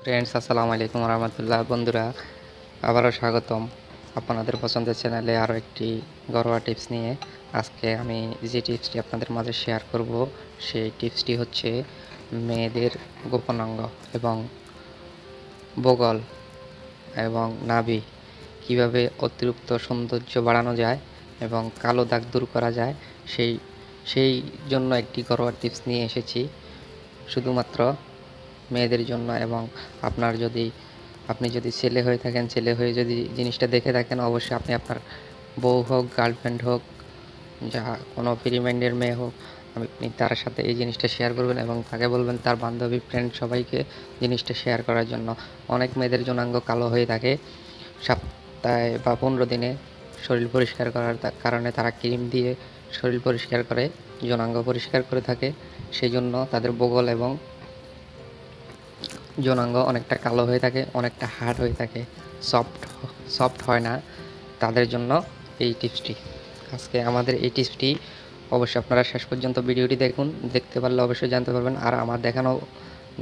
Friends, আসসালামু আলাইকুম রহমতুল্লাহ। বন্ধুরা, আবারও স্বাগতম আপনাদের পছন্দের চ্যানেলে আরও একটি ঘরোয়া টিপস নিয়ে। আজকে আমি যে টিপসটি আপনাদের মাঝে শেয়ার করব, সেই টিপসটি হচ্ছে মেয়েদের গোপনাঙ্গ এবং বগল এবং নাভি কিভাবে অতিরিক্ত সৌন্দর্য বাড়ানো যায় এবং কালো দাগ দূর করা যায়, সেই সেই জন্য একটি ঘরোয়া টিপস নিয়ে এসেছি শুধুমাত্র মেয়েদের জন্য। এবং আপনি যদি ছেলে হয়ে থাকেন, ছেলে হয়ে যদি জিনিসটা দেখে থাকেন, অবশ্যই আপনি আপনার বউ হোক, গার্লফ্রেন্ড হোক, যা কোনো ফ্রি মাইন্ডের মেয়ে হোক, আপনি তার সাথে এই জিনিসটা শেয়ার করবেন এবং তাকে বলবেন তার বান্ধবী, ফ্রেন্ড সবাইকে জিনিসটা শেয়ার করার জন্য। অনেক মেয়েদের যৌনাঙ্গ কালো হয়ে থাকে। সপ্তাহে বা 15 দিনে শরীর পরিষ্কার করার কারণে তারা ক্রিম দিয়ে শরীর পরিষ্কার করে, যৌনাঙ্গ পরিষ্কার করে থাকে। সেই জন্য তাদের বগল এবং যৌনাঙ্গ অনেকটা কালো হয়ে থাকে, অনেকটা হার্ড হয়ে থাকে, সফট সফট হয় না। তাদের জন্য এই টিপসটি। আজকে আমাদের এই টিপসটি অবশ্যই আপনারা শেষ পর্যন্ত ভিডিওটি দেখুন। দেখতে পারলে অবশ্যই জানতে পারবেন। আর আমার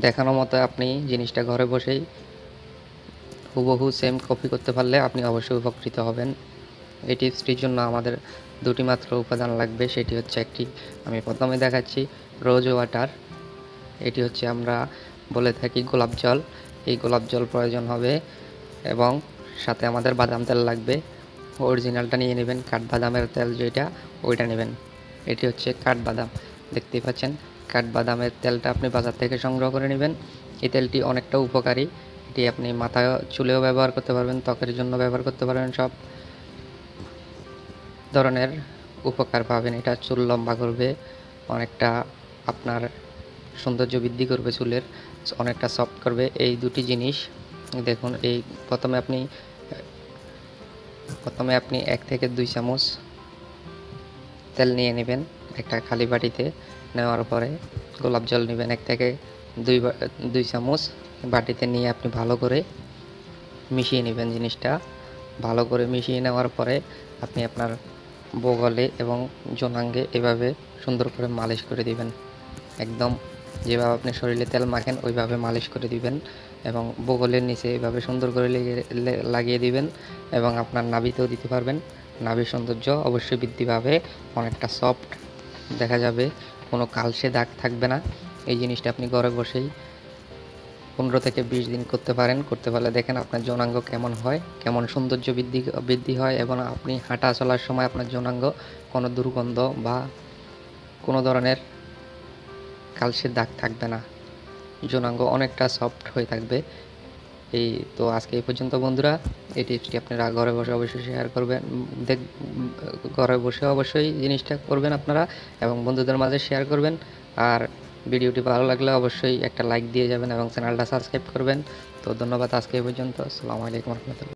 দেখানো মতো আপনি জিনিসটা ঘরে বসেই হুবহু সেম কপি করতে পারলে আপনি অবশ্যই উপকৃত হবেন। এই টিপসটির জন্য আমাদের দুটি মাত্র উপাদান লাগবে। সেটি হচ্ছে আমি প্রথমে দেখাচ্ছি রোজ ওয়াটার। এটি হচ্ছে আমরা বলে থাকি গোলাপ জল। এই গোলাপ জল প্রয়োজন হবে এবং সাথে আমাদের বাদাম তেল লাগবে। অরিজিনালটা নিয়ে নেবেন, কাঠবাদামের তেল যেটা, ওইটা নেবেন। এটি হচ্ছে কাঠবাদাম, দেখতেই পাচ্ছেন। কাঠবাদামের তেলটা আপনি বাজার থেকে সংগ্রহ করে নেবেন। এই তেলটি অনেকটা উপকারী। এটি আপনি মাথায় চুলেও ব্যবহার করতে পারবেন, ত্বকের জন্য ব্যবহার করতে পারবেন, সব ধরনের উপকার পাবেন। এটা চুল লম্বা করবে, অনেকটা আপনার সৌন্দর্য বৃদ্ধি করবে, চুলের অনেকটা সফট করবে। এই দুটি জিনিস দেখুন। প্রথমে আপনি 1 থেকে 2 চামচ তেল নিয়ে নেবেন একটা খালি বাটিতে। নেওয়ার পরে গোলাপ জল নেবেন 1 থেকে 2 চামচ বাটিতে নিয়ে আপনি ভালো করে মিশিয়ে নেবেন। জিনিসটা ভালো করে মিশিয়ে নেওয়ার পরে আপনি আপনার বগলে এবং যৌনাঙ্গে এভাবে সুন্দর করে মালিশ করে দিবেন। একদম যেভাবে আপনি শরীরে তেল মাখেন ওইভাবে মালিশ করে দিবেন এবং বগলের নিচে এভাবে সুন্দর করে লাগিয়ে দিবেন এবং আপনার নাভিতেও দিতে পারবেন। নাভির সৌন্দর্য অবশ্যই বৃদ্ধি পাবে, অনেকটা সফট দেখা যাবে, কোনো কালসে দাগ থাকবে না। এই জিনিসটা আপনি ঘরে বসেই 15 থেকে 20 দিন করতে পারেন। করতে পারলে দেখেন আপনার যৌনাঙ্গ কেমন হয়, কেমন সৌন্দর্য বৃদ্ধি হয় এবং আপনি হাঁটা চলার সময় আপনার যৌনাঙ্গ কোনো দুর্গন্ধ বা কোনো ধরনের কালসের দাগ থাকবে না। যৌনাঙ্গ অনেকটা সফট হয়ে থাকবে। এই তো আজকে এই পর্যন্ত বন্ধুরা। এই টিপসটি আপনারা ঘরে বসে অবশ্যই শেয়ার করবেন। ঘরে বসে অবশ্যই জিনিসটা করবেন আপনারা এবং বন্ধুদের মাঝে শেয়ার করবেন। আর ভিডিওটি ভালো লাগলে অবশ্যই একটা লাইক দিয়ে যাবেন এবং চ্যানেলটা সাবস্ক্রাইব করবেন। তো ধন্যবাদ। আজকে এই পর্যন্ত। আসসালামু আলাইকুম রহমতুল্লাহ।